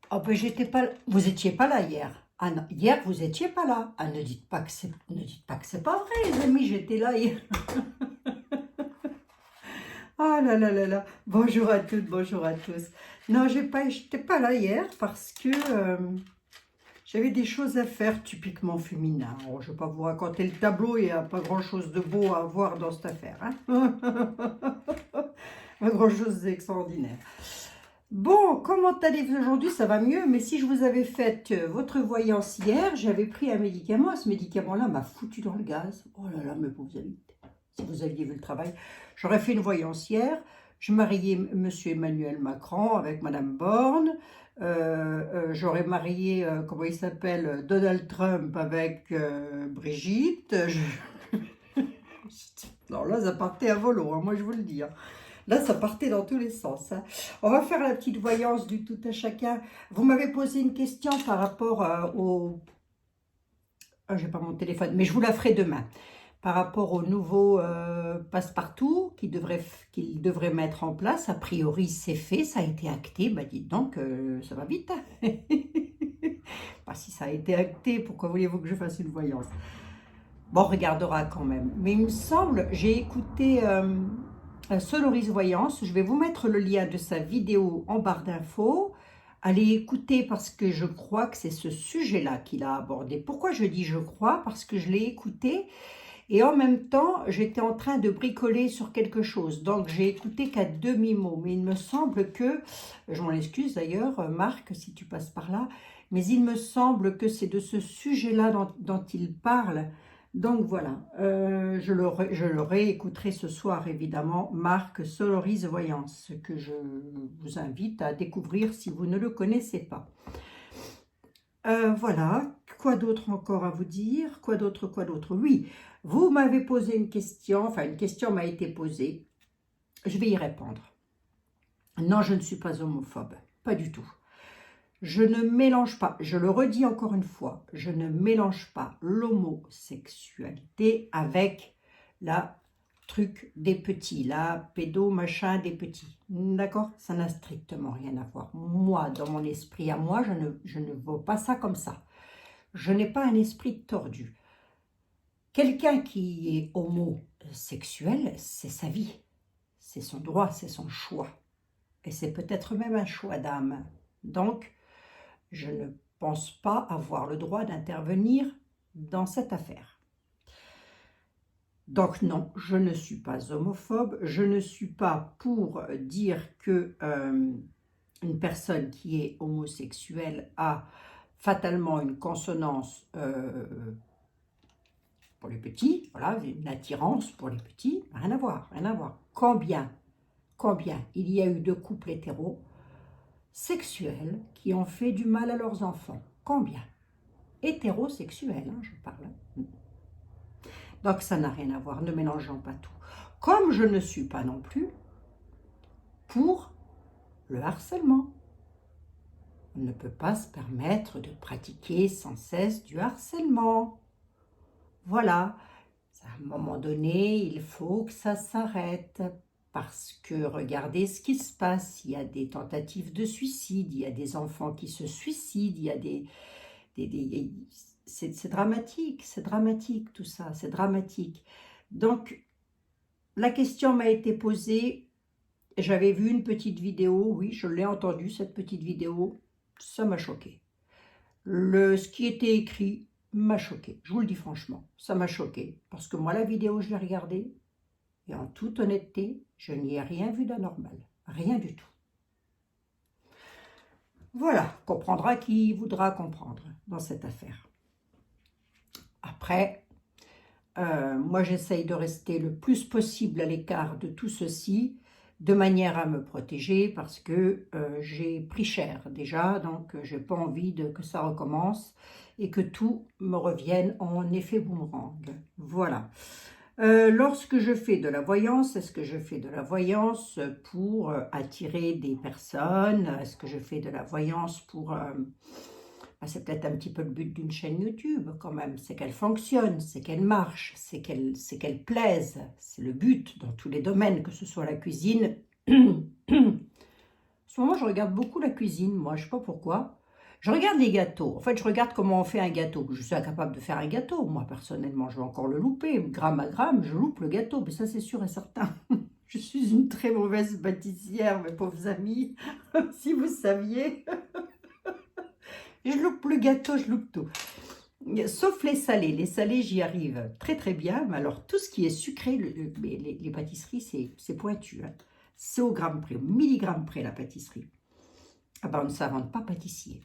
Oh ben j'étais pas, vous étiez pas là hier. Ah non, hier vous étiez pas là. Ah ne dites pas que c'est pas vrai, les amis, j'étais là hier. Ah là là là là. Bonjour à toutes, bonjour à tous. Non, j'étais pas là hier parce que j'avais des choses à faire typiquement féminin. Oh, je vais pas vous raconter le tableau, il n'y a pas grand-chose de beau à voir dans cette affaire, hein. Pas grand-chose d'extraordinaire. Bon, comment allez-vous aujourd'hui? Ça va mieux, mais si je vous avais fait votre voyance hier, j'avais pris un médicament. Ce médicament-là m'a foutu dans le gaz. Oh là là, mais vous avez, si vous aviez vu le travail, j'aurais fait une voyance hier. Je mariais Monsieur Emmanuel Macron avec Madame Borne. J'aurais marié, comment il s'appelle, Donald Trump avec Brigitte. Non, là, ça partait à volo, hein, moi je vous le dis, hein. Là, ça partait dans tous les sens, hein. On va faire la petite voyance du tout à chacun. Vous m'avez posé une question par rapport au... Ah, j'ai pas mon téléphone, mais je vous la ferai demain. Par rapport au nouveau passe-partout qu'il devrait mettre en place. A priori, c'est fait, ça a été acté. Bah, dites donc, ça va vite, hein. Bah, si ça a été acté, pourquoi voulez-vous que je fasse une voyance? Bon, on regardera quand même. Mais il me semble, j'ai écouté Soloris Voyance. Je vais vous mettre le lien de sa vidéo en barre d'infos. Allez écouter parce que je crois que c'est ce sujet-là qu'il a abordé. Pourquoi je dis je crois? Parce que je l'ai écouté et en même temps, j'étais en train de bricoler sur quelque chose. Donc, j'ai écouté qu'à demi-mot. Mais il me semble que, je m'en excuse d'ailleurs, Marc, si tu passes par là, mais il me semble que c'est de ce sujet-là dont il parle. Donc voilà, je le réécouterai ce soir évidemment, Marc Soloris Voyance, que je vous invite à découvrir si vous ne le connaissez pas. Voilà, quoi d'autre encore à vous dire? Quoi d'autre? Oui, vous m'avez posé une question, enfin une question m'a été posée, je vais y répondre. Non, je ne suis pas homophobe, pas du tout. Je ne mélange pas, je le redis encore une fois, je ne mélange pas l'homosexualité avec la truc des petits, la pédo machin des petits. D'accord? Ça n'a strictement rien à voir. Moi, dans mon esprit à moi, je ne vois pas ça comme ça. Je n'ai pas un esprit tordu. Quelqu'un qui est homosexuel, c'est sa vie, c'est son droit, c'est son choix. Et c'est peut-être même un choix d'âme. Donc, je ne pense pas avoir le droit d'intervenir dans cette affaire. Donc non, je ne suis pas homophobe, je ne suis pas pour dire que une personne qui est homosexuelle a fatalement une consonance pour les petits, voilà, une attirance pour les petits, rien à voir, rien à voir. Combien il y a eu de couples hétéros sexuels qui ont fait du mal à leurs enfants? Combien? Hétérosexuels, hein, je parle. Donc ça n'a rien à voir, ne mélangeons pas tout. Comme je ne suis pas non plus pour le harcèlement. On ne peut pas se permettre de pratiquer sans cesse du harcèlement. Voilà, à un moment donné, il faut que ça s'arrête. Parce que regardez ce qui se passe, il y a des tentatives de suicide, il y a des enfants qui se suicident, il y a c'est dramatique tout ça, c'est dramatique. Donc, la question m'a été posée, j'avais vu une petite vidéo, oui, je l'ai entendue, cette petite vidéo, ça m'a choqué. Ce qui était écrit m'a choqué, je vous le dis franchement, ça m'a choqué, parce que moi, la vidéo, je l'ai regardée, et en toute honnêteté, je n'y ai rien vu d'anormal, rien du tout. Voilà, comprendra qui voudra comprendre dans cette affaire. Après, moi j'essaye de rester le plus possible à l'écart de tout ceci, de manière à me protéger, parce que j'ai pris cher déjà, donc je n'ai pas envie que ça recommence, et que tout me revienne en effet boomerang. Voilà. Lorsque je fais de la voyance, est-ce que je fais de la voyance pour attirer des personnes? Est-ce que je fais de la voyance pour... c'est peut-être un petit peu le but d'une chaîne YouTube quand même, c'est qu'elle fonctionne, c'est qu'elle marche, c'est qu'elle plaise. C'est le but dans tous les domaines, que ce soit la cuisine, ce moment, je regarde beaucoup la cuisine, moi, je sais pas pourquoi. Je regarde les gâteaux. En fait, je regarde comment on fait un gâteau. Je suis incapable de faire un gâteau. Moi, personnellement, je vais encore le louper. Gramme à gramme, je loupe le gâteau. Mais ça, c'est sûr et certain. Je suis une très mauvaise pâtissière, mes pauvres amis. Si vous saviez. Je loupe le gâteau, je loupe tout. Sauf les salés. Les salés, j'y arrive très très bien. Mais alors, tout ce qui est sucré, les pâtisseries, c'est pointu. Hein. C'est au gramme près, au milligramme près, la pâtisserie. Ah ben, on ne s'invente pas pâtissier.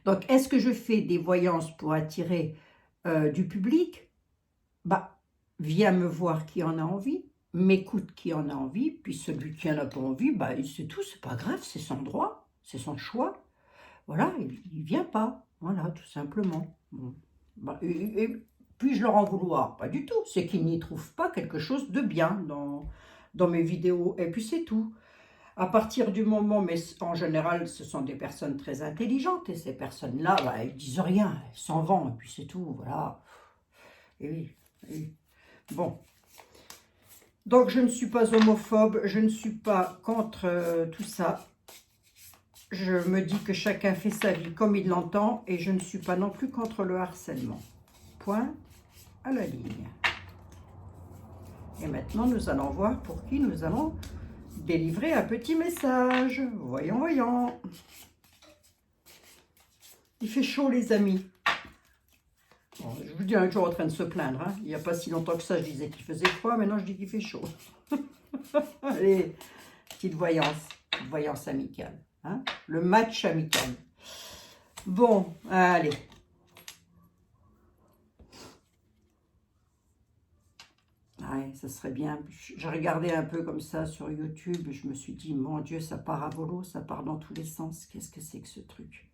Donc, est-ce que je fais des voyances pour attirer du public? Bah, viens me voir qui en a envie, m'écoute qui en a envie, puis celui qui en a pas envie, bah, c'est tout, c'est pas grave, c'est son droit, c'est son choix. Voilà, il vient pas. Voilà, tout simplement. Bon. Bah, puis-je leur en vouloir? Pas du tout. C'est qu'ils n'y trouvent pas quelque chose de bien dans mes vidéos. Et puis c'est tout. À partir du moment, mais en général, ce sont des personnes très intelligentes, et ces personnes-là, bah, elles disent rien, elles s'en vont, et puis c'est tout, voilà. Et oui, oui. Bon. Donc, je ne suis pas homophobe, je ne suis pas contre tout ça. Je me dis que chacun fait sa vie comme il l'entend, et je ne suis pas non plus contre le harcèlement. Point à la ligne. Et maintenant, nous allons voir pour qui nous allons délivrer un petit message. Voyons, voyons. Il fait chaud, les amis. Bon, je vous dis, un jour en train de se plaindre. Hein. Il n'y a pas si longtemps que ça, je disais qu'il faisait froid. Maintenant, je dis qu'il fait chaud. Allez, petite voyance amicale. Hein. Le match amical. Bon, allez. Ouais, ça serait bien. J'ai regardé un peu comme ça sur YouTube. Je me suis dit, mon Dieu, ça part à volo, ça part dans tous les sens. Qu'est-ce que c'est que ce truc?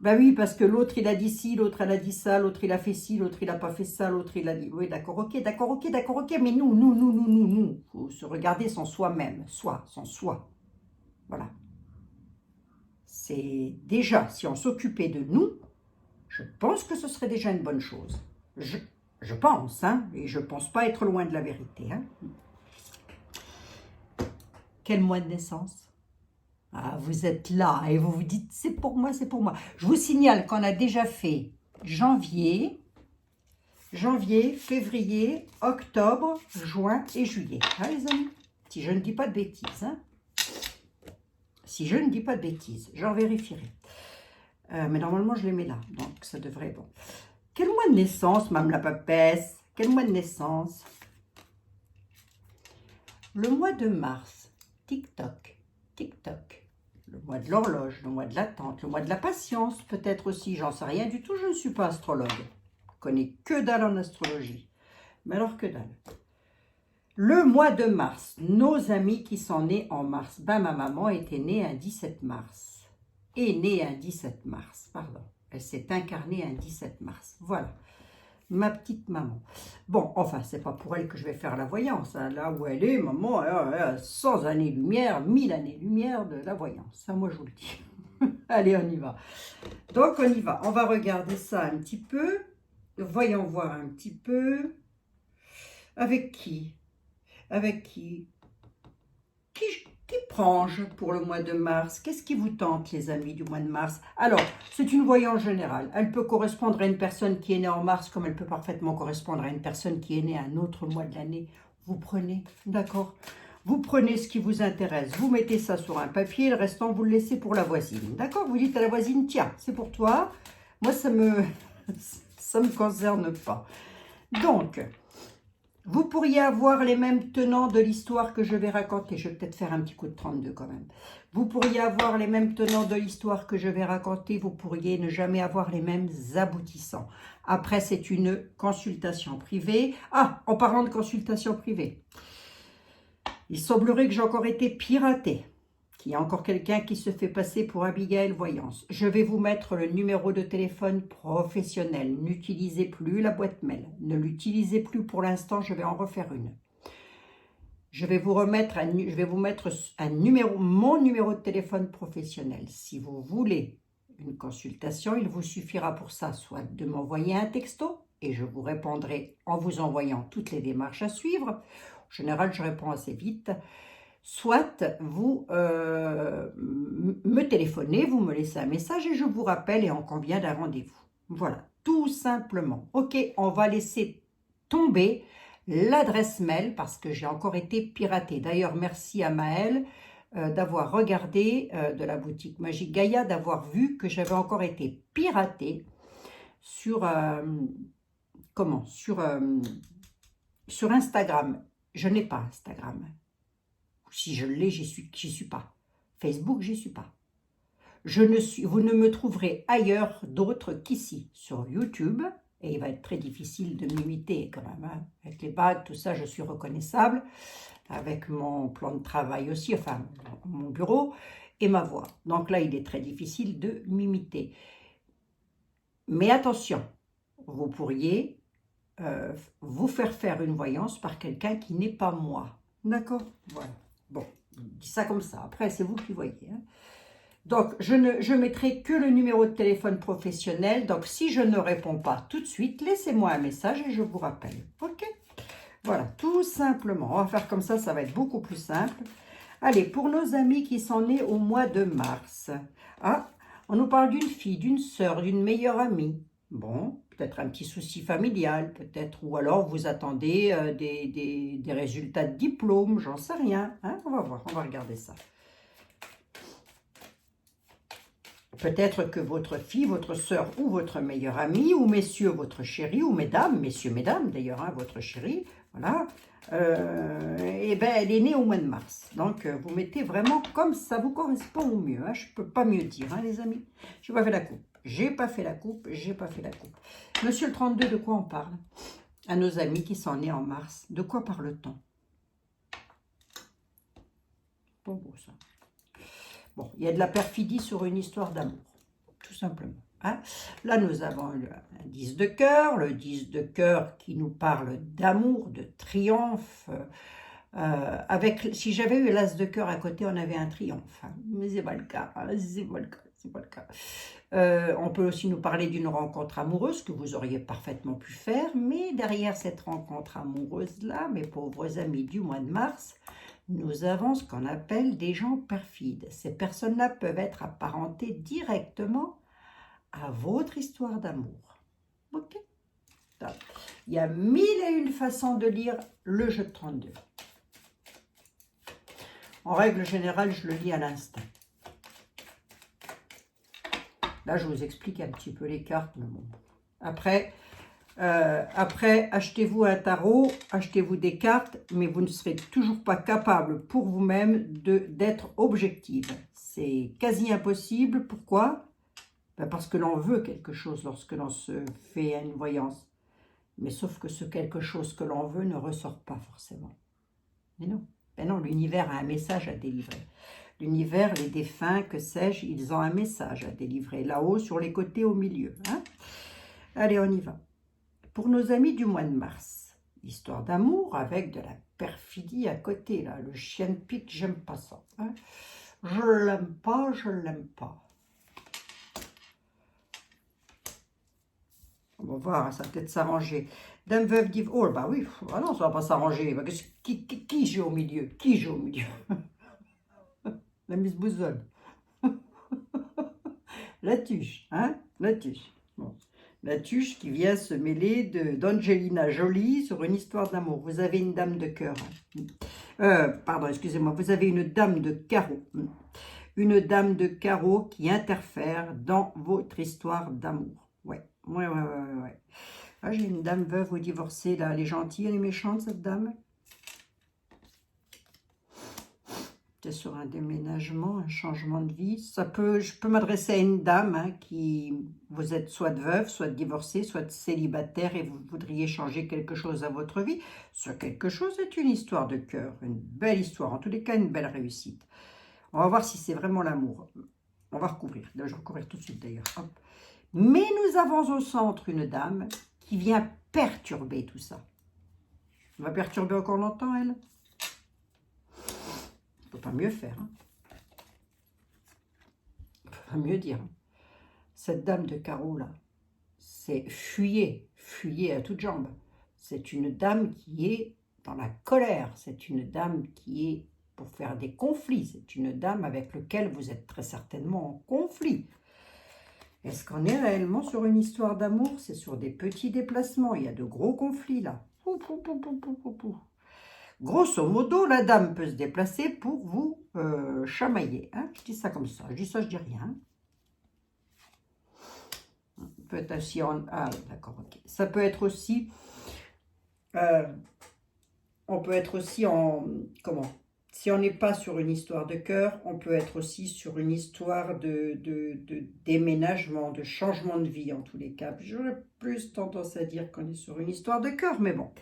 Ben oui, parce que l'autre, il a dit ci, l'autre, elle a dit ça, l'autre, il a fait ci, l'autre, il n'a pas fait ça, l'autre, il a dit... Oui, d'accord, ok, d'accord, ok, d'accord, ok, mais nous. Il faut se regarder sans soi-même, sans soi. Voilà. C'est déjà, si on s'occupait de nous, je pense que ce serait déjà une bonne chose. Je pense, hein, et je pense pas être loin de la vérité. Hein. Quel mois de naissance? Ah, vous êtes là et vous vous dites, c'est pour moi, c'est pour moi. Je vous signale qu'on a déjà fait janvier, février, octobre, juin et juillet. Hein, les amis? Si je ne dis pas de bêtises. Hein. Si je ne dis pas de bêtises, j'en vérifierai. Mais normalement, je les mets là, donc ça devrait être bon. Quel mois de naissance, Mme la papesse? Quel mois de naissance? Le mois de mars. TikTok. Le mois de l'horloge, le mois de l'attente, le mois de la patience, peut-être aussi. J'en sais rien du tout, je ne suis pas astrologue. Je connais que dalle en astrologie. Mais alors que dalle. Le mois de mars, nos amis qui sont nés en mars. Ben, ma maman était née un 17 mars. Pardon. Elle s'est incarnée un 17 mars. Voilà. Ma petite maman. Bon, enfin, c'est pas pour elle que je vais faire la voyance. Hein. Là où elle est, maman, elle a 100 années-lumière, 1000 années-lumière de la voyance. Ça, moi, je vous le dis. Allez, on y va. Donc, on y va. On va regarder ça un petit peu. Voyons voir un petit peu. Avec qui? Qui prend pour le mois de mars? Qu'est-ce qui vous tente, les amis, du mois de mars? Alors, c'est une voyance générale. Elle peut correspondre à une personne qui est née en mars, comme elle peut parfaitement correspondre à une personne qui est née à un autre mois de l'année. Vous prenez, d'accord? Vous prenez ce qui vous intéresse, vous mettez ça sur un papier, le restant, vous le laissez pour la voisine. D'accord? Vous dites à la voisine, tiens, c'est pour toi. Moi, ça me concerne pas. Donc... vous pourriez avoir les mêmes tenants de l'histoire que je vais raconter. Je vais peut-être faire un petit coup de 32 quand même. Vous pourriez avoir les mêmes tenants de l'histoire que je vais raconter. Vous pourriez ne jamais avoir les mêmes aboutissants. Après, c'est une consultation privée. Ah, en parlant de consultation privée, il semblerait que j'ai encore été piratée. Qu'il y a encore quelqu'un qui se fait passer pour Abigail Voyance. Je vais vous mettre le numéro de téléphone professionnel. N'utilisez plus la boîte mail. Ne l'utilisez plus pour l'instant, je vais en refaire une. Je vais vous mettre mon numéro de téléphone professionnel. Si vous voulez une consultation, il vous suffira pour ça soit de m'envoyer un texto et je vous répondrai en vous envoyant toutes les démarches à suivre. En général, je réponds assez vite. soit vous me téléphonez, vous me laissez un message et je vous rappelle et on convient d'un rendez-vous. Voilà, tout simplement. Ok, on va laisser tomber l'adresse mail parce que j'ai encore été piratée. D'ailleurs, merci à Maëlle d'avoir regardé de la boutique Magique Gaïa, d'avoir vu que j'avais encore été piratée sur, comment, sur Instagram. Je n'ai pas Instagram. Si je l'ai, j'y suis pas. Facebook, j'y suis pas. Vous ne me trouverez ailleurs d'autre qu'ici, sur YouTube. Et il va être très difficile de m'imiter quand même. Hein. Avec les bagues, tout ça, je suis reconnaissable. Avec mon plan de travail aussi, enfin, mon bureau et ma voix. Donc là, il est très difficile de m'imiter. Mais attention, vous pourriez vous faire une voyance par quelqu'un qui n'est pas moi. D'accord? Voilà. Bon, je dis ça comme ça. Après, c'est vous qui voyez. Hein. Donc, je mettrai que le numéro de téléphone professionnel. Donc, si je ne réponds pas tout de suite, laissez-moi un message et je vous rappelle. OK? Voilà, tout simplement. On va faire comme ça va être beaucoup plus simple. Allez, pour nos amis qui sont nés au mois de mars. Ah, on nous parle d'une fille, d'une sœur, d'une meilleure amie. Bon, peut-être un petit souci familial, peut-être. Ou alors vous attendez des résultats de diplôme, j'en sais rien. Hein, on va voir, on va regarder ça. Peut-être que votre fille, votre sœur ou votre meilleure amie, ou messieurs, votre chéri, ou mesdames, messieurs, mesdames d'ailleurs, hein, votre chéri, voilà, et ben elle est née au mois de mars. Donc vous mettez vraiment comme ça vous correspond au mieux. Hein, je ne peux pas mieux dire, hein, les amis. Je n'ai pas fait la coupe. J'ai pas fait la coupe, j'ai pas fait la coupe. Monsieur le 32, de quoi on parle? À nos amis qui sont nés en mars, de quoi parle-t-on? Pas beau ça. Bon, il y a de la perfidie sur une histoire d'amour, tout simplement. Hein. Là, nous avons un 10 de cœur, le 10 de cœur qui nous parle d'amour, de triomphe. Si j'avais eu l'as de cœur à côté, on avait un triomphe. Hein. Mais c'est pas le cas, hein, c'est pas le cas, c'est pas le cas. On peut aussi nous parler d'une rencontre amoureuse que vous auriez parfaitement pu faire, mais derrière cette rencontre amoureuse-là, mes pauvres amis du mois de mars, nous avons ce qu'on appelle des gens perfides. Ces personnes-là peuvent être apparentées directement à votre histoire d'amour. Ok? Il y a 1001 façons de lire le jeu de 32. En règle générale, je le lis à l'instant. Là, je vous explique un petit peu les cartes. Mais bon. Après, achetez-vous un tarot, achetez-vous des cartes, mais vous ne serez toujours pas capable pour vous-même d'être objective. C'est quasi impossible. Pourquoi? Ben parce que l'on veut quelque chose lorsque l'on se fait une voyance. Mais sauf que ce quelque chose que l'on veut ne ressort pas forcément. Mais non, ben non, l'univers a un message à délivrer. L'univers, les défunts, que sais-je, ils ont un message à délivrer. Là-haut, sur les côtés, au milieu. Hein. Allez, on y va. Pour nos amis du mois de mars, histoire d'amour avec de la perfidie à côté. Là. Le chien de pique, j'aime pas ça. Hein. Je l'aime pas, je l'aime pas. On va voir, ça va peut-être s'arranger. Dame veuve divorce. Oh, bah oui, ah non, ça va pas s'arranger. Bah, qui joue au milieu? Qui joue au milieu? La Miss Bouzonne. La tuche, hein? La tuche. Bon. La tuche qui vient se mêler d'Angelina Jolie sur une histoire d'amour. Vous avez une dame de cœur. Pardon, excusez-moi. Vous avez une dame de carreau. Une dame de carreau qui interfère dans votre histoire d'amour. Ouais. Ah, j'ai une dame veuve ou divorcée, là. Elle est gentille, elle est méchante, cette dame. Peut-être sur un déménagement, un changement de vie. Je peux m'adresser à une dame hein, qui, vous êtes soit veuve, soit divorcée, soit célibataire et vous voudriez changer quelque chose à votre vie. Ce quelque chose est une histoire de cœur, une belle histoire, en tous les cas une belle réussite. On va voir si c'est vraiment l'amour. On va recouvrir, je vais recouvrir tout de suite d'ailleurs. Mais nous avons au centre une dame qui vient perturber tout ça. Elle va perturber encore longtemps, elle? On ne peut pas mieux faire. Hein. On ne peut pas mieux dire. Hein. Cette dame de carreau, là, c'est fuyez à toutes jambes. C'est une dame qui est dans la colère. C'est une dame qui est pour faire des conflits. C'est une dame avec laquelle vous êtes très certainement en conflit. Est-ce qu'on est réellement sur une histoire d'amour? C'est sur des petits déplacements. Il y a de gros conflits là. Pou, pou, pou, pou, pou, pou, pou. Grosso modo, la dame peut se déplacer pour vous chamailler. Hein, je dis ça comme ça. Je dis ça, je dis rien. Peut être aussi en... Ah, d'accord, ok. Ça peut être aussi... on peut être aussi en... Comment? Si on n'est pas sur une histoire de cœur, on peut être aussi sur une histoire de déménagement, de changement de vie en tous les cas. J'aurais plus tendance à dire qu'on est sur une histoire de cœur, mais bon.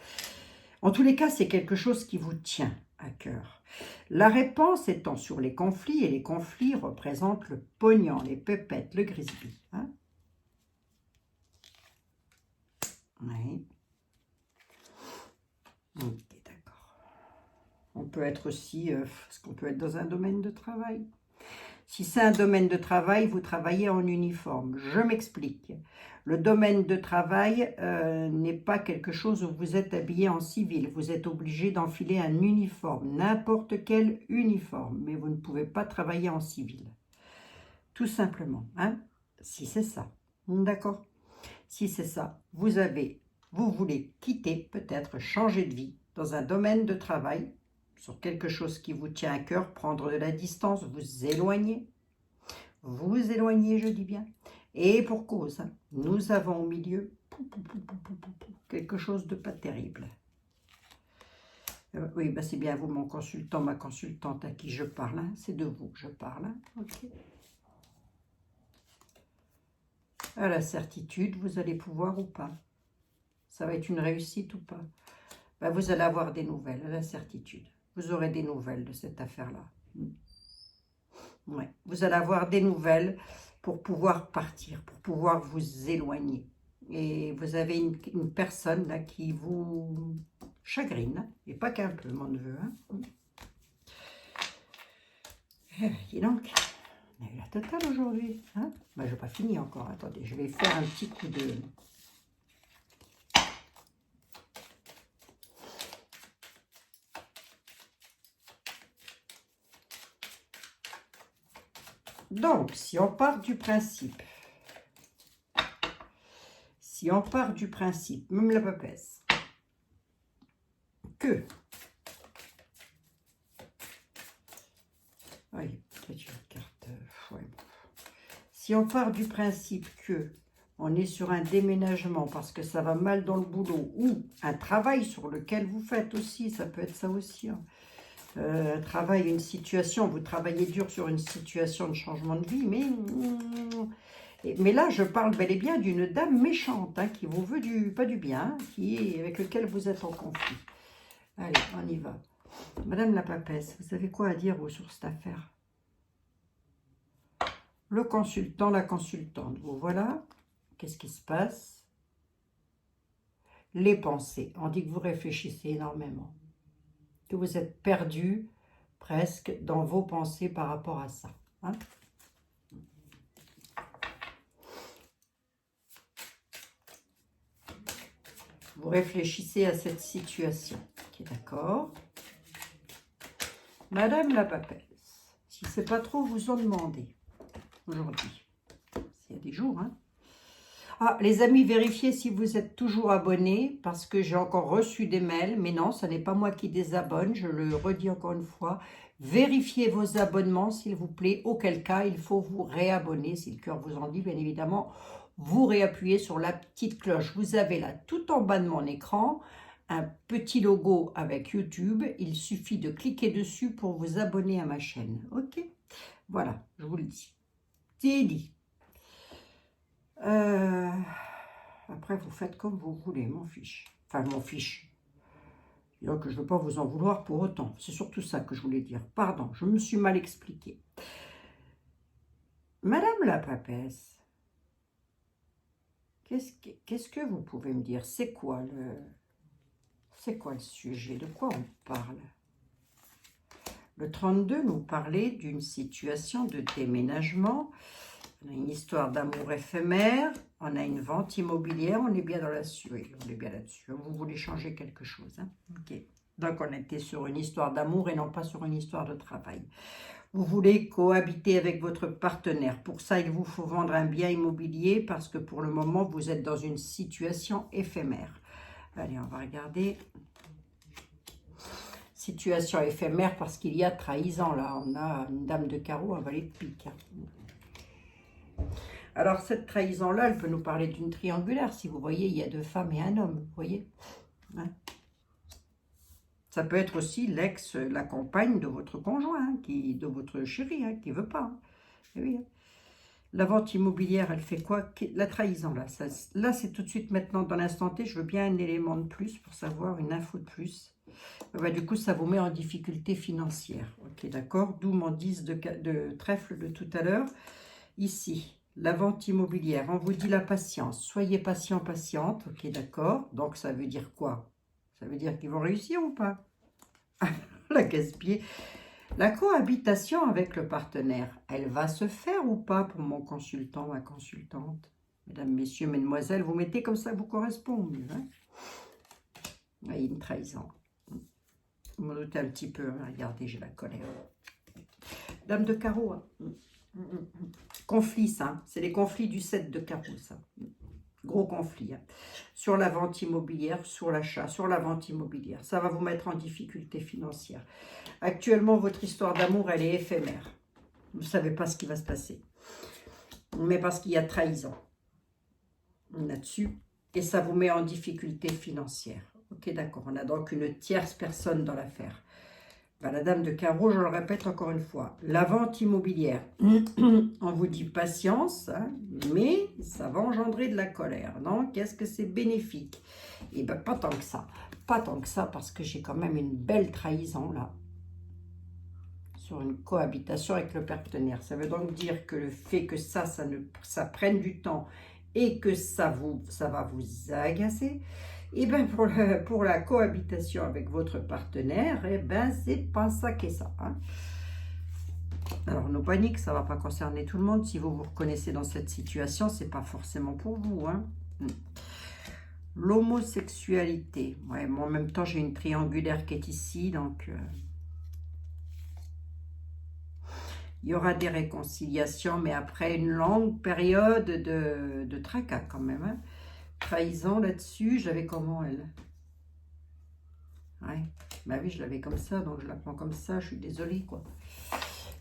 En tous les cas, c'est quelque chose qui vous tient à cœur. La réponse étant sur les conflits, et les conflits représentent le pognon, les pépettes, le grisby. Hein? Oui. Ok, d'accord. On peut être aussi, est-ce qu'on peut être dans un domaine de travail? Si c'est un domaine de travail, vous travaillez en uniforme. Je m'explique. Le domaine de travail n'est pas quelque chose où vous êtes habillé en civil. Vous êtes obligé d'enfiler un uniforme, n'importe quel uniforme. Mais vous ne pouvez pas travailler en civil. Tout simplement. Hein? Si c'est ça. D'accord? Si c'est ça, vous voulez quitter, peut-être changer de vie dans un domaine de travail, sur quelque chose qui vous tient à cœur, prendre de la distance, vous éloigner, je dis bien, et pour cause, hein, nous avons au milieu quelque chose de pas terrible. Oui, bah c'est bien vous, mon consultant, ma consultante à qui je parle, hein, c'est de vous que je parle, hein, ok. À la certitude, vous allez pouvoir ou pas. Ça va être une réussite ou pas. Ben, vous allez avoir des nouvelles, à la certitude. Vous aurez des nouvelles de cette affaire-là. Ouais. Vous allez avoir des nouvelles pour pouvoir partir, pour pouvoir vous éloigner. Et vous avez une personne là qui vous chagrine, et pas qu'un peu, mon neveu. Hein. Dis donc, on a eu la totale aujourd'hui. Hein, ben, je n'ai pas fini encore. Attendez, je vais faire un petit coup de... Donc, si on part du principe, même la papesse, que, oui, peut-être une carte, ouais. Si on part du principe que on est sur un déménagement parce que ça va mal dans le boulot, ou un travail sur lequel vous faites aussi, ça peut être ça aussi, hein. Un travail, une situation, vous travaillez dur sur une situation de changement de vie, mais là, je parle bel et bien d'une dame méchante, hein, qui vous veut pas du bien, avec lequel vous êtes en conflit. Allez, on y va. Madame la papesse, vous avez quoi à dire sur cette affaire? Le consultant, la consultante, vous voilà. Qu'est-ce qui se passe? Les pensées. On dit que vous réfléchissez énormément. Que vous êtes perdu presque dans vos pensées par rapport à ça. Hein? Vous réfléchissez à cette situation. Ok, d'accord. Madame la papesse, si c'est pas trop vous en demander aujourd'hui, il y a des jours, hein. Ah, les amis, vérifiez si vous êtes toujours abonnés, parce que j'ai encore reçu des mails, mais non, ce n'est pas moi qui désabonne, je le redis encore une fois. Vérifiez vos abonnements, s'il vous plaît, auquel cas il faut vous réabonner, si le cœur vous en dit, bien évidemment. Vous réappuyez sur la petite cloche. Vous avez là, tout en bas de mon écran, un petit logo avec YouTube. Il suffit de cliquer dessus pour vous abonner à ma chaîne. Ok? Voilà, je vous le dis. C'est dit. Après, vous faites comme vous voulez, m'en fiche. Enfin, m'en fiche. Donc, je ne veux pas vous en vouloir pour autant. C'est surtout ça que je voulais dire. Pardon, je me suis mal expliquée. Madame la papesse, qu'est-ce que vous pouvez me dire? C'est quoi le sujet? De quoi on parle? Le 32 nous parlait d'une situation de déménagement. On a une histoire d'amour éphémère, on a une vente immobilière, on est bien dans la suite, oui, on est bien là-dessus. Vous voulez changer quelque chose, hein? Ok. Donc, on était sur une histoire d'amour et non pas sur une histoire de travail. Vous voulez cohabiter avec votre partenaire. Pour ça, il vous faut vendre un bien immobilier parce que pour le moment, vous êtes dans une situation éphémère. Allez, on va regarder. Situation éphémère parce qu'il y a trahison. Là, on a une dame de carreau, un valet de pique. Alors, cette trahison-là, elle peut nous parler d'une triangulaire. Si vous voyez, il y a 2 femmes et un homme. Vous voyez, hein? Ça peut être aussi l'ex, la compagne de votre conjoint, hein, de votre chéri, hein, qui ne veut pas. Hein. Et oui, hein. La vente immobilière, elle fait quoi? La trahison, là. Là, c'est tout de suite maintenant, dans l'instant T, je veux bien un élément de plus pour savoir, une info de plus. Bah, du coup, ça vous met en difficulté financière. Ok, d'accord. D'où mon 10 de trèfle de tout à l'heure. Ici, la vente immobilière, on vous dit la patience. Soyez patient, patiente. Ok, d'accord. Donc, ça veut dire quoi? Ça veut dire qu'ils vont réussir ou pas? La casse-pied. La cohabitation avec le partenaire, elle va se faire ou pas pour mon consultant, ma consultante? Mesdames, messieurs, mesdemoiselles, vous mettez comme ça vous correspond mieux. Hein? Il y a une trahison. Vous me doutez un petit peu. Hein? Regardez, j'ai la colère. Dame de carreau. Hein? Conflit, ça. C'est les conflits du 7 de carreau, ça. Gros conflit. Hein? Sur la vente immobilière, sur l'achat, sur la vente immobilière. Ça va vous mettre en difficulté financière. Actuellement, votre histoire d'amour, elle est éphémère. Vous ne savez pas ce qui va se passer. Mais parce qu'il y a trahison là-dessus. Et ça vous met en difficulté financière. Ok, d'accord. On a donc une tierce personne dans l'affaire. Ben, la dame de carreau, je le répète encore une fois. La vente immobilière, on vous dit patience, hein, mais ça va engendrer de la colère. Donc, est-ce que c'est bénéfique? Eh bien, pas tant que ça. Pas tant que ça, parce que j'ai quand même une belle trahison, là. Sur une cohabitation avec le partenaire. Ça veut donc dire que le fait que ça prenne du temps et que ça va vous agacer, et bien pour la cohabitation avec votre partenaire, et ben c'est pas ça qu'est ça. Hein. Alors, nos paniques, ça ne va pas concerner tout le monde. Si vous vous reconnaissez dans cette situation, c'est pas forcément pour vous. Hein. L'homosexualité. Ouais, moi, en même temps, j'ai une triangulaire qui est ici, donc... il y aura des réconciliations, mais après une longue période de tracas quand même. Hein. Trahison là-dessus, j'avais comment elle? Ouais, bah oui, je l'avais comme ça, donc je la prends comme ça, je suis désolée quoi.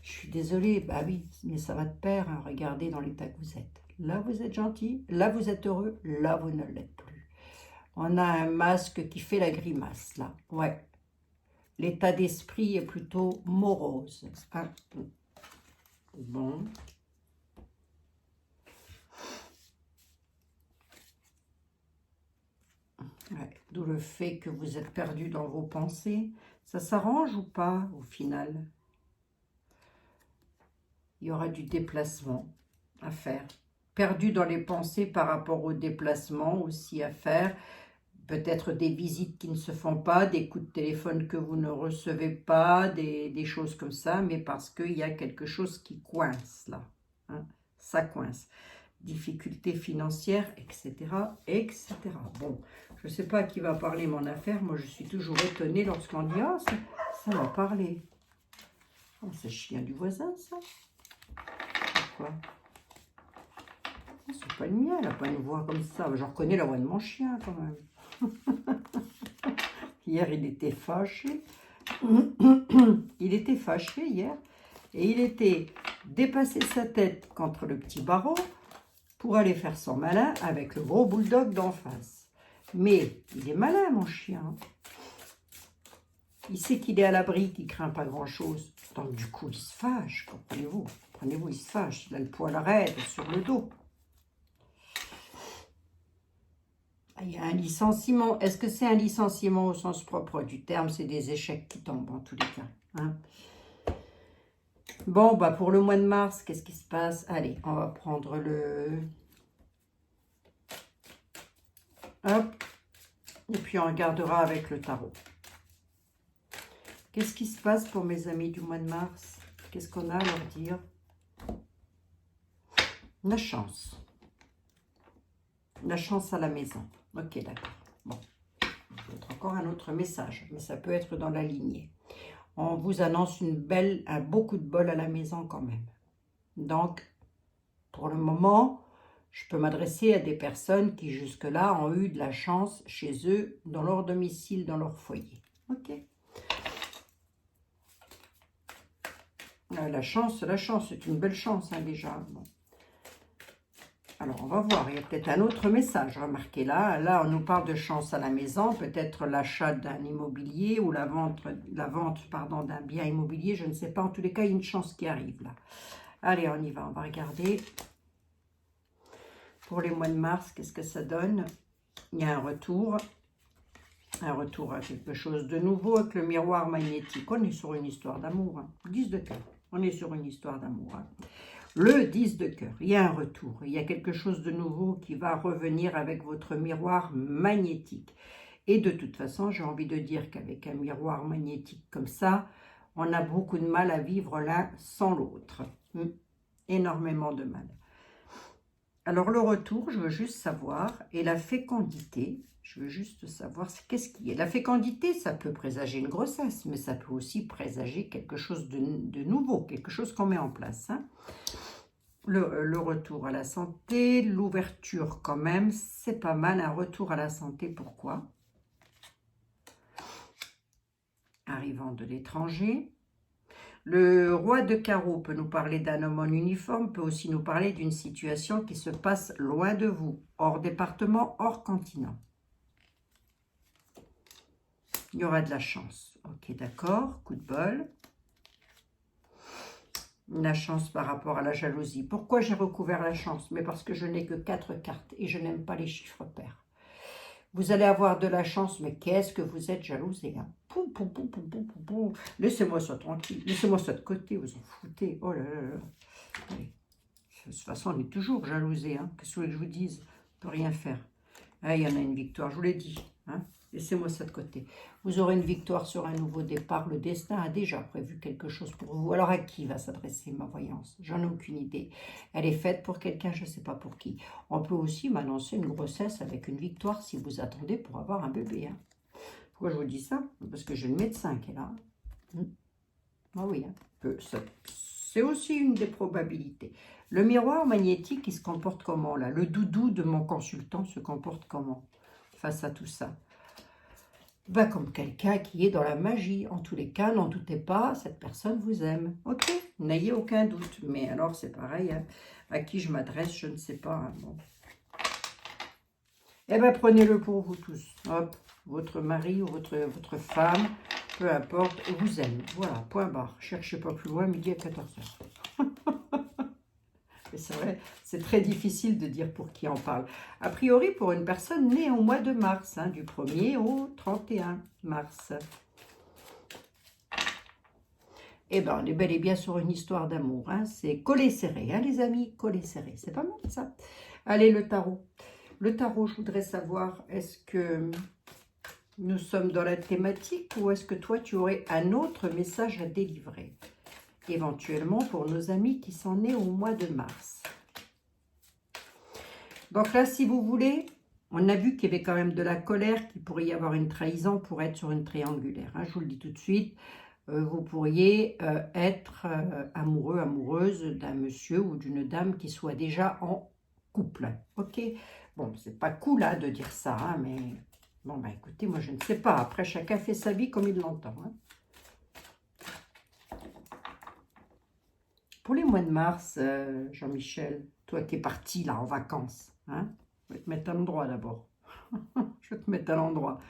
Je suis désolée, bah oui, mais ça va de pair, hein. Regardez dans l'état que vous êtes. Là, vous êtes gentil, là, vous êtes heureux, là, vous ne l'êtes plus. On a un masque qui fait la grimace, là, ouais. L'état d'esprit est plutôt morose. Hein. Bon. Ouais, d'où le fait que vous êtes perdu dans vos pensées. Ça s'arrange ou pas au final? Il y aura du déplacement à faire. Perdu dans les pensées par rapport au déplacement aussi à faire. Peut-être des visites qui ne se font pas, des coups de téléphone que vous ne recevez pas, des choses comme ça, mais parce qu'il y a quelque chose qui coince là. Hein, ça coince. Difficultés financières, etc., etc. Bon, je ne sais pas à qui va parler mon affaire. Moi, je suis toujours étonnée lorsqu'on dit « Ah, ça va parler. Oh, c'est le chien du voisin, ça. Pourquoi? C'est pas le mien, elle n'a pas une voix comme ça. Je reconnais la voix de mon chien, quand même. Hier, il était fâché. Il était fâché hier. Et il était dépassé sa tête contre le petit barreau pour aller faire son malin avec le gros bulldog d'en face. Mais il est malin, mon chien. Il sait qu'il est à l'abri, qu'il ne craint pas grand-chose. Donc, du coup, il se fâche, comprenez-vous. Comprenez-vous, il se fâche. Il a le poil raide sur le dos. Il y a un licenciement. Est-ce que c'est un licenciement au sens propre du terme? C'est des échecs qui tombent, en tous les cas. Hein. Bon, bah pour le mois de mars, qu'est-ce qui se passe? Allez, on va prendre le... Hop. Et puis on regardera avec le tarot. Qu'est-ce qui se passe pour mes amis du mois de mars? Qu'est-ce qu'on a à leur dire? La chance. La chance à la maison. Ok, d'accord. Bon. encore un autre message, mais ça peut être dans la lignée. On vous annonce beaucoup de bol à la maison quand même. Donc, pour le moment, je peux m'adresser à des personnes qui jusque-là ont eu de la chance chez eux, dans leur domicile, dans leur foyer. Ok. La chance, c'est une belle chance hein, déjà. Bon. Alors, on va voir, il y a peut-être un autre message, remarquez là. Là, on nous parle de chance à la maison, peut-être l'achat d'un immobilier ou la vente d'un bien immobilier, je ne sais pas. En tous les cas, il y a une chance qui arrive là. Allez, on y va, on va regarder. Pour les mois de mars, qu'est-ce que ça donne? Il y a un retour à quelque chose de nouveau avec le miroir magnétique. On est sur une histoire d'amour, hein. 10 de cœur, on est sur une histoire d'amour. Hein. Le 10 de cœur, il y a un retour, il y a quelque chose de nouveau qui va revenir avec votre miroir magnétique. Et de toute façon, j'ai envie de dire qu'avec un miroir magnétique comme ça, on a beaucoup de mal à vivre l'un sans l'autre. Énormément de mal. Alors le retour, je veux juste savoir, et la fécondité, je veux juste savoir qu'est-ce qui est. La fécondité, ça peut présager une grossesse, mais ça peut aussi présager quelque chose de nouveau, quelque chose qu'on met en place. Hein. Le retour à la santé, l'ouverture quand même, c'est pas mal. Un retour à la santé, pourquoi? Arrivant de l'étranger. Le roi de carreau peut nous parler d'un homme en uniforme, peut aussi nous parler d'une situation qui se passe loin de vous, hors département, hors continent. Il y aura de la chance. Ok, d'accord, coup de bol. La chance par rapport à la jalousie. Pourquoi j'ai recouvert la chance? Mais parce que je n'ai que 4 cartes et je n'aime pas les chiffres pairs. Vous allez avoir de la chance, mais qu'est-ce que vous êtes jalousé hein? Laissez-moi ça tranquille, laissez-moi ça de côté, vous en foutez. Oh là là là. De toute façon, on est toujours jalousé. Hein? Qu'est-ce que je vous dise? On ne peut rien faire. Ah, il y en a une victoire, je vous l'ai dit. Hein? Laissez-moi ça de côté. Vous aurez une victoire sur un nouveau départ. Le destin a déjà prévu quelque chose pour vous. Alors, à qui va s'adresser ma voyance? J'en ai aucune idée. Elle est faite pour quelqu'un, je ne sais pas pour qui. On peut aussi m'annoncer une grossesse avec une victoire si vous attendez pour avoir un bébé. Hein. Pourquoi je vous dis ça? Parce que j'ai le médecin qui est là. Ah oui, hein. C'est aussi une des probabilités. Le miroir magnétique, il se comporte comment là? Le doudou de mon consultant se comporte comment face à tout ça? Ben, comme quelqu'un qui est dans la magie. En tous les cas, n'en doutez pas, cette personne vous aime. Ok, n'ayez aucun doute. Mais alors, c'est pareil, hein. À qui je m'adresse, je ne sais pas. Hein, bon. Eh bien, prenez-le pour vous tous. Hop, votre mari ou votre femme, peu importe, vous aime. Voilà, point barre. Cherchez pas plus loin, midi à 14h. C'est vrai, c'est très difficile de dire pour qui on parle. A priori, pour une personne née au mois de mars, hein, du 1er au 31 mars. Eh bien, on est bel et bien sur une histoire d'amour. Hein. C'est collé serré, hein, les amis, collé serré. C'est pas mal, ça. Allez, le tarot. Le tarot, je voudrais savoir, est-ce que nous sommes dans la thématique ou est-ce que toi, tu aurais un autre message à délivrer? Éventuellement pour nos amis qui sont nés au mois de mars. Donc là, si vous voulez, on a vu qu'il y avait quand même de la colère, qu'il pourrait y avoir une trahison pour être sur une triangulaire. Hein, je vous le dis tout de suite, vous pourriez être amoureux, amoureuse d'un monsieur ou d'une dame qui soit déjà en couple. Ok, bon, c'est pas cool hein, de dire ça, hein, mais bon, bah écoutez, moi je ne sais pas. Après, chacun fait sa vie comme il l'entend. Hein. Pour les mois de mars, Jean-Michel, toi qui es parti là en vacances, hein, je vais te mettre à l'endroit d'abord. Je vais te mettre à l'endroit.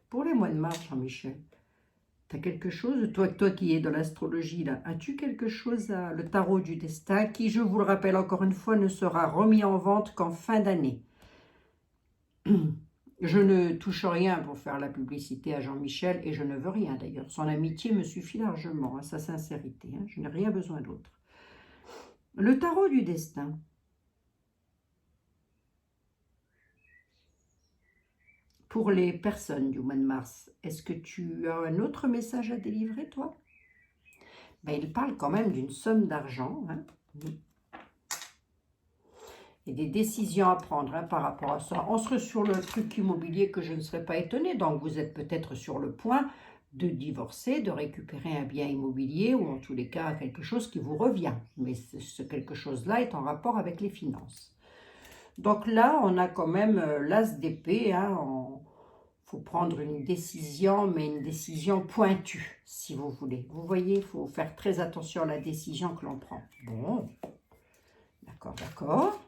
Pour les mois de mars, Jean-Michel, tu as quelque chose, toi qui es dans l'astrologie, là, as-tu quelque chose à le tarot du destin qui, je vous le rappelle encore une fois, ne sera remis en vente qu'en fin d'année. Je ne touche rien pour faire la publicité à Jean-Michel et je ne veux rien d'ailleurs. Son amitié me suffit largement, à sa sincérité. Hein, je n'ai rien besoin d'autre. Le tarot du destin. Pour les personnes du mois de mars, est-ce que tu as un autre message à délivrer, toi? Ben, il parle quand même d'une somme d'argent. Hein. et des décisions à prendre hein, par rapport à ça. On serait sur le truc immobilier que je ne serais pas étonnée. Donc, vous êtes peut-être sur le point de divorcer, de récupérer un bien immobilier ou en tous les cas quelque chose qui vous revient. Mais ce quelque chose-là est en rapport avec les finances. Donc là, on a quand même l'as d'épée. Hein, faut prendre une décision, mais une décision pointue, si vous voulez. Vous voyez, il faut faire très attention à la décision que l'on prend. Bon, d'accord, d'accord.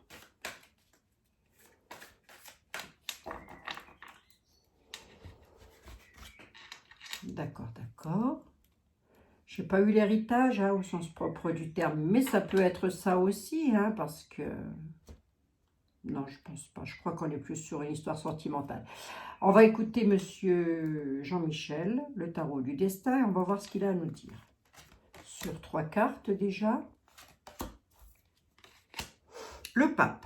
D'accord, d'accord. Je n'ai pas eu l'héritage hein, au sens propre du terme, mais ça peut être ça aussi, hein, parce que... Non, je pense pas. Je crois qu'on est plus sur une histoire sentimentale. On va écouter Monsieur Jean-Michel, le tarot du destin, et on va voir ce qu'il a à nous dire. Sur 3 cartes déjà. Le pape.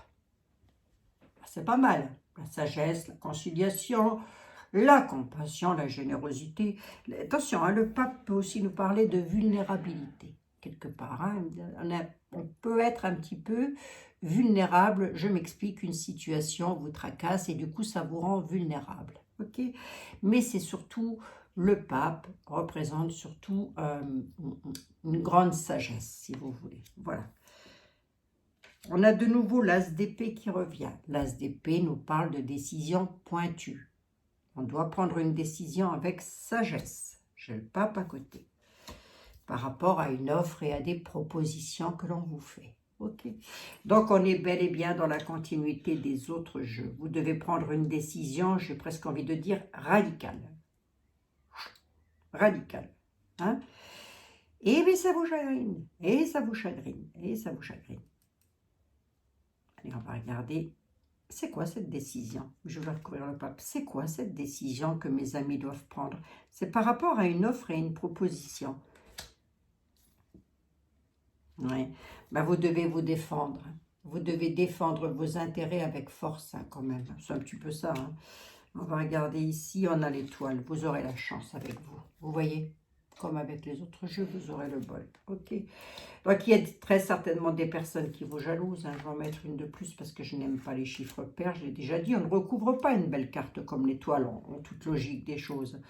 C'est pas mal. La sagesse, la conciliation, la compassion, la générosité. Attention, hein, le pape peut aussi nous parler de vulnérabilité, quelque part. Hein. On peut être un petit peu vulnérable. Je m'explique, une situation vous tracasse et du coup, ça vous rend vulnérable. Ok. Mais c'est surtout, le pape représente surtout une grande sagesse, si vous voulez. Voilà. On a de nouveau l'as d'épée qui revient. L'as d'épée nous parle de décision pointue. On doit prendre une décision avec sagesse. J'ai le pape à côté. Par rapport à une offre et à des propositions que l'on vous fait. Ok. Donc, on est bel et bien dans la continuité des autres jeux. Vous devez prendre une décision, j'ai presque envie de dire, radicale. Radicale. Hein? Et bien, ça vous chagrine. Et ça vous chagrine. Et ça vous chagrine. Allez, on va regarder. C'est quoi cette décision? Je vais recouvrir le pape. C'est quoi cette décision que mes amis doivent prendre? C'est par rapport à une offre et une proposition. Oui. Ben, vous devez vous défendre. Vous devez défendre vos intérêts avec force, hein, quand même. C'est un petit peu ça. Hein. On va regarder ici, on a l'étoile. Vous aurez la chance avec vous. Vous voyez? Comme avec les autres jeux, vous aurez le bol. Ok. Donc, il y a très certainement des personnes qui vous jalousent. Hein. Je vais en mettre une de plus parce que je n'aime pas les chiffres pairs. Je l'ai déjà dit, on ne recouvre pas une belle carte comme l'étoile en toute logique des choses.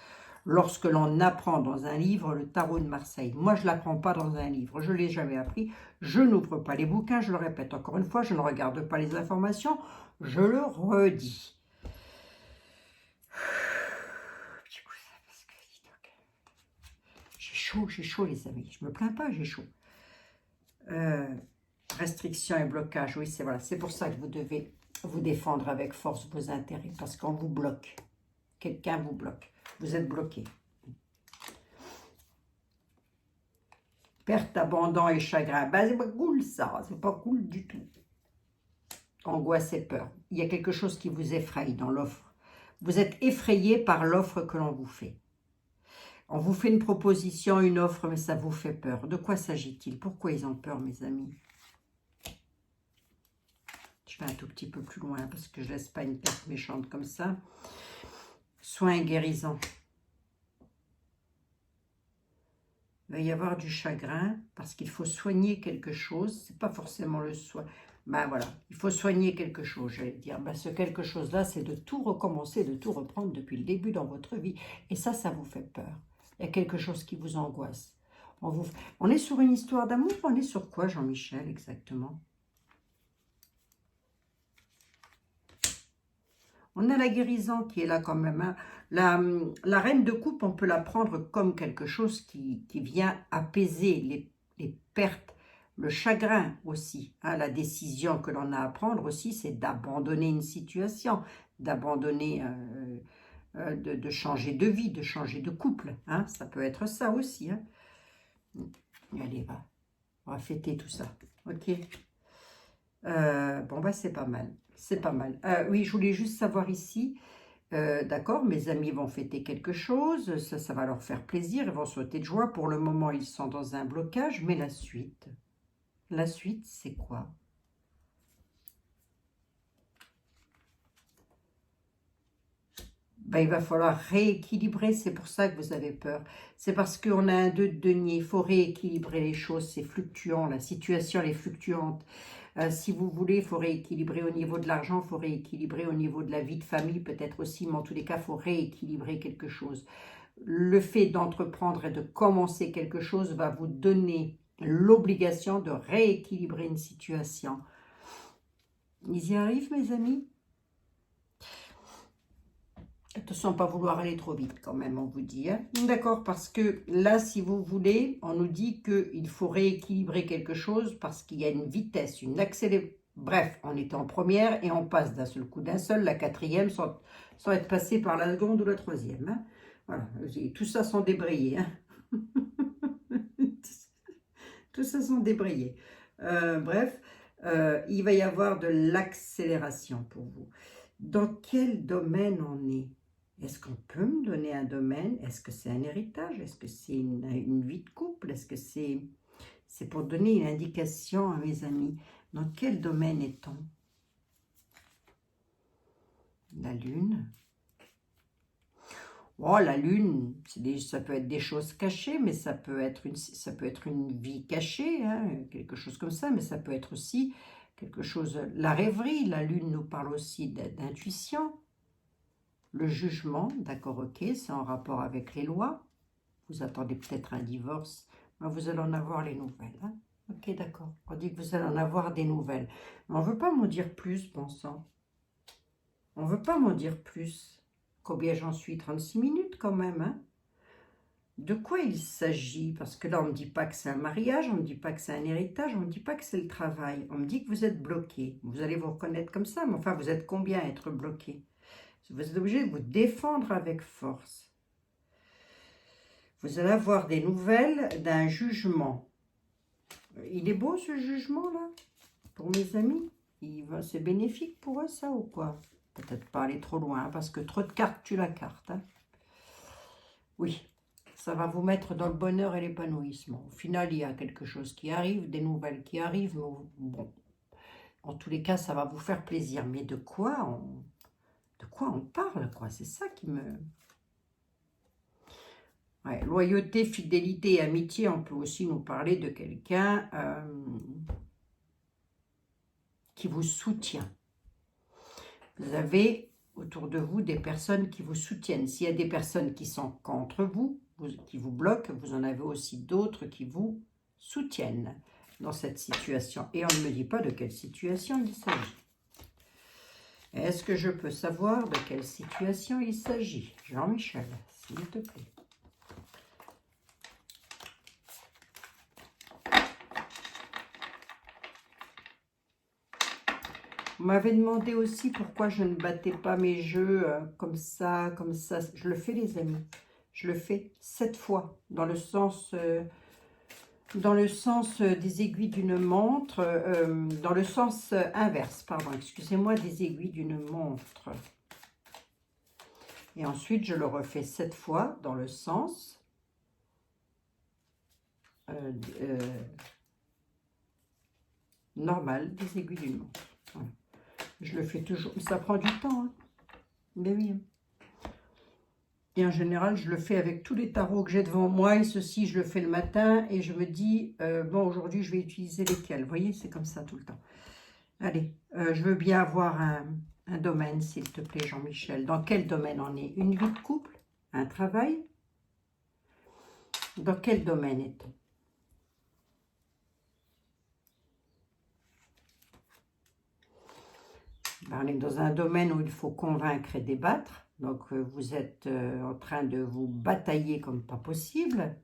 Lorsque l'on apprend dans un livre le tarot de Marseille. Moi, je ne l'apprends pas dans un livre. Je ne l'ai jamais appris. Je n'ouvre pas les bouquins. Je le répète encore une fois, je ne regarde pas les informations. Je le redis. J'ai chaud les amis. Je ne me plains pas, j'ai chaud. Restriction et blocage, oui, c'est voilà, c'est pour ça que vous devez vous défendre avec force vos intérêts, parce qu'on vous bloque. Quelqu'un vous bloque. Vous êtes bloqué. Perte, abandon et chagrin. Ben, c'est pas cool ça, c'est pas cool du tout. Angoisse et peur. Il y a quelque chose qui vous effraie dans l'offre. Vous êtes effrayé par l'offre que l'on vous fait. On vous fait une proposition, une offre, mais ça vous fait peur. De quoi s'agit-il? Pourquoi ils ont peur, mes amis? Je vais un tout petit peu plus loin parce que je ne laisse pas une carte méchante comme ça. Soins et guérison. Il va y avoir du chagrin parce qu'il faut soigner quelque chose. Ce n'est pas forcément le soin. Ben voilà, il faut soigner quelque chose, j'allais dire. Ben, ce quelque chose-là, c'est de tout recommencer, de tout reprendre depuis le début dans votre vie. Et ça vous fait peur. Il y a quelque chose qui vous angoisse. On est sur une histoire d'amour, on est sur quoi, Jean-Michel, exactement? On a la guérison qui est là quand même. Hein. La reine de coupe, on peut la prendre comme quelque chose qui vient apaiser les pertes, le chagrin aussi. Hein. La décision que l'on a à prendre aussi, c'est d'abandonner une situation, d'abandonner, de changer de vie, de changer de couple. Hein. Ça peut être ça aussi. Hein. Allez, on va fêter tout ça. Ok. Bon, bah c'est pas mal. C'est pas mal. Oui, je voulais juste savoir ici, d'accord, mes amis vont fêter quelque chose, ça va leur faire plaisir, ils vont sauter de joie. Pour le moment, ils sont dans un blocage, mais la suite, c'est quoi? Ben, il va falloir rééquilibrer, c'est pour ça que vous avez peur. C'est parce qu'on a un 2 de denier, il faut rééquilibrer les choses, c'est fluctuant, la situation elle est fluctuante. Si vous voulez, il faut rééquilibrer au niveau de l'argent, il faut rééquilibrer au niveau de la vie de famille, peut-être aussi, mais en tous les cas, il faut rééquilibrer quelque chose. Le fait d'entreprendre et de commencer quelque chose va vous donner l'obligation de rééquilibrer une situation. Ils y arrivent, mes amis? Attention, pas vouloir aller trop vite quand même, on vous dit. Hein. D'accord, parce que là, si vous voulez, on nous dit qu'il faut rééquilibrer quelque chose parce qu'il y a une vitesse, une accélération. Bref, on était en première et on passe d'un seul coup d'un seul, la quatrième, sans être passé par la seconde ou la troisième. Hein. Voilà, tout ça sont débrayés. Hein. Tout ça sont débrayés. Bref, il va y avoir de l'accélération pour vous. Dans quel domaine on est? Est-ce qu'on peut me donner un domaine? Est-ce que c'est un héritage? Est-ce que c'est une vie de couple? Est-ce que c'est pour donner une indication à mes amis? Dans quel domaine est-on? La lune. Oh, la lune, ça peut être des choses cachées, mais ça peut être une vie cachée, hein, quelque chose comme ça, mais ça peut être aussi quelque chose... La rêverie, la lune nous parle aussi d'intuition. Le jugement, d'accord, ok, c'est en rapport avec les lois. Vous attendez peut-être un divorce, mais vous allez en avoir les nouvelles. Hein. Ok, d'accord, on dit que vous allez en avoir des nouvelles. Mais on ne veut pas m'en dire plus, bon sang. On ne veut pas m'en dire plus. Combien j'en suis? 36 minutes quand même. Hein. De quoi il s'agit? Parce que là, on ne me dit pas que c'est un mariage, on ne me dit pas que c'est un héritage, on ne me dit pas que c'est le travail. On me dit que vous êtes bloqué. Vous allez vous reconnaître comme ça, mais enfin, vous êtes combien à être bloqué? Vous êtes obligé de vous défendre avec force. Vous allez avoir des nouvelles d'un jugement. Il est beau ce jugement-là, pour mes amis. C'est bénéfique pour eux, ça, ou quoi? Peut-être pas aller trop loin, parce que trop de cartes tue la carte. Hein. Oui, ça va vous mettre dans le bonheur et l'épanouissement. Au final, il y a quelque chose qui arrive, des nouvelles qui arrivent, mais bon, en tous les cas, ça va vous faire plaisir. Mais de quoi on parle, quoi? C'est ça qui me... Ouais, loyauté, fidélité et amitié, on peut aussi nous parler de quelqu'un qui vous soutient. Vous avez autour de vous des personnes qui vous soutiennent. S'il y a des personnes qui sont contre vous, qui vous bloquent, vous en avez aussi d'autres qui vous soutiennent dans cette situation. Et on ne me dit pas de quelle situation il s'agit. Est-ce que je peux savoir de quelle situation il s'agit? Jean-Michel, s'il te plaît. Vous m'avez demandé aussi pourquoi je ne battais pas mes jeux comme ça, comme ça. Je le fais, les amis. Je le fais 7 fois, dans le sens des aiguilles d'une montre, dans le sens inverse, pardon, excusez-moi, des aiguilles d'une montre. Et ensuite, je le refais 7 fois dans le sens normal des aiguilles d'une montre. Voilà. Je le fais toujours, ça prend du temps, hein. Mais oui. Et en général, je le fais avec tous les tarots que j'ai devant moi. Et ceci, je le fais le matin. Et je me dis, bon, aujourd'hui, je vais utiliser lesquels. Vous voyez, c'est comme ça tout le temps. Allez, je veux bien avoir un domaine, s'il te plaît, Jean-Michel. Dans quel domaine on est? Une vie de couple? Un travail? Dans quel domaine est-on? On est dans un domaine où il faut convaincre et débattre. Donc, vous êtes en train de vous batailler comme pas possible.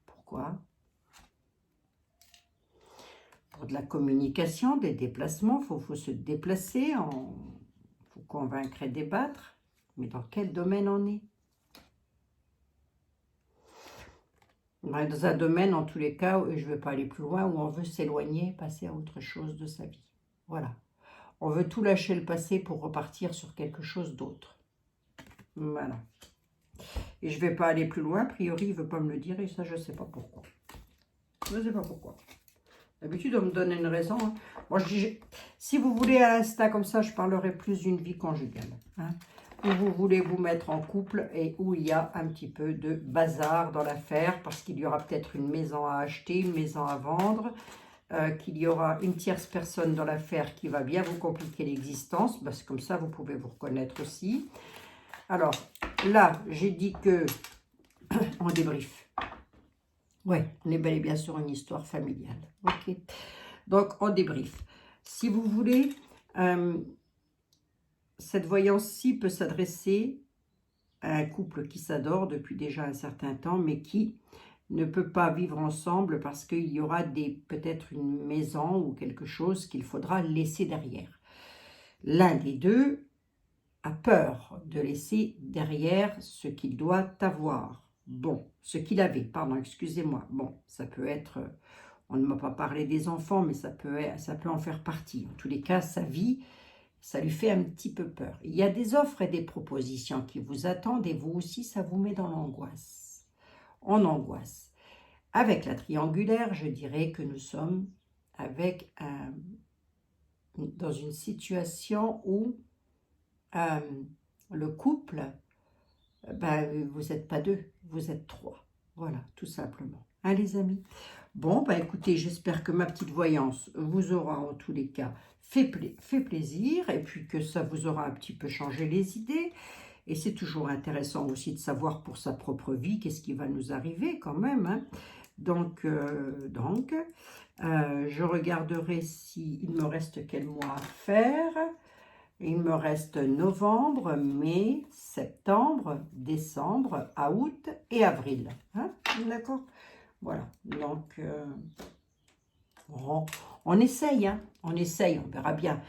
Pourquoi? Pour de la communication, des déplacements, il faut se déplacer, il faut convaincre et débattre. Mais dans quel domaine on est? On est dans un domaine, en tous les cas, où je ne veux pas aller plus loin, où on veut s'éloigner, passer à autre chose de sa vie. Voilà. On veut tout lâcher le passé pour repartir sur quelque chose d'autre. Voilà. Et je ne vais pas aller plus loin. A priori, il ne veut pas me le dire et ça, je ne sais pas pourquoi. Je ne sais pas pourquoi. D'habitude, on me donne une raison. Hein. Moi, je dis, si vous voulez à l'instant comme ça, je parlerai plus d'une vie conjugale. Hein, où vous voulez vous mettre en couple et où il y a un petit peu de bazar dans l'affaire parce qu'il y aura peut-être une maison à acheter, une maison à vendre. qu'il y aura une tierce personne dans l'affaire qui va bien vous compliquer l'existence, parce que comme ça, vous pouvez vous reconnaître aussi. Alors, là, j'ai dit que, en débrief, ouais, on est bel et bien sur une histoire familiale. Ok. Donc, en débrief, si vous voulez, cette voyance-ci peut s'adresser à un couple qui s'adore depuis déjà un certain temps, mais qui ne peut pas vivre ensemble parce qu'il y aura peut-être une maison ou quelque chose qu'il faudra laisser derrière. L'un des deux a peur de laisser derrière ce qu'il doit avoir. Bon, ce qu'il avait, pardon, excusez-moi. Bon, ça peut être, on ne m'a pas parlé des enfants, mais ça peut en faire partie. En tous les cas, sa vie, ça lui fait un petit peu peur. Il y a des offres et des propositions qui vous attendent et vous aussi, ça vous met dans l'angoisse. En angoisse. Avec la triangulaire, je dirais que nous sommes dans une situation où le couple, vous n'êtes pas deux, vous êtes trois. Voilà, tout simplement. Hein, les amis? Bon, écoutez, j'espère que ma petite voyance vous aura en tous les cas fait plaisir et puis que ça vous aura un petit peu changé les idées. Et c'est toujours intéressant aussi de savoir pour sa propre vie qu'est-ce qui va nous arriver quand même. Hein. Donc, je regarderai s'il me reste quel mois à faire. Il me reste novembre, mai, septembre, décembre, août et avril. Hein? D'accord? Voilà. Donc, on essaye, hein? On essaye, on verra bien.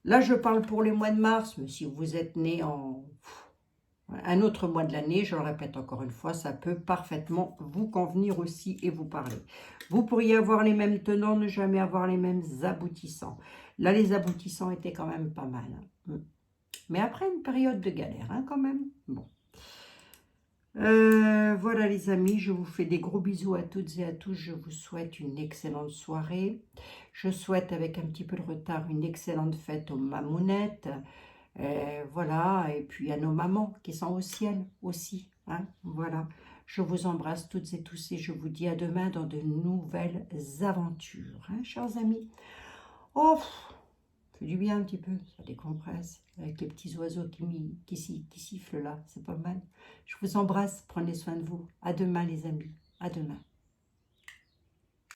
Là, je parle pour les mois de mars, mais si vous êtes né en un autre mois de l'année, je le répète encore une fois, ça peut parfaitement vous convenir aussi et vous parler. Vous pourriez avoir les mêmes tenants, ne jamais avoir les mêmes aboutissants. Là, les aboutissants étaient quand même pas mal. Hein. Mais après une période de galère, hein, quand même. Bon. Voilà les amis, je vous fais des gros bisous à toutes et à tous. Je vous souhaite une excellente soirée. Je souhaite avec un petit peu de retard une excellente fête aux mamounettes. Voilà, et puis à nos mamans qui sont au ciel aussi. Hein, voilà, je vous embrasse toutes et tous et je vous dis à demain dans de nouvelles aventures, hein, chers amis. Oh, ça fait du bien un petit peu, ça décompresse, avec les petits oiseaux qui sifflent là, c'est pas mal. Je vous embrasse, prenez soin de vous. À demain les amis, à demain.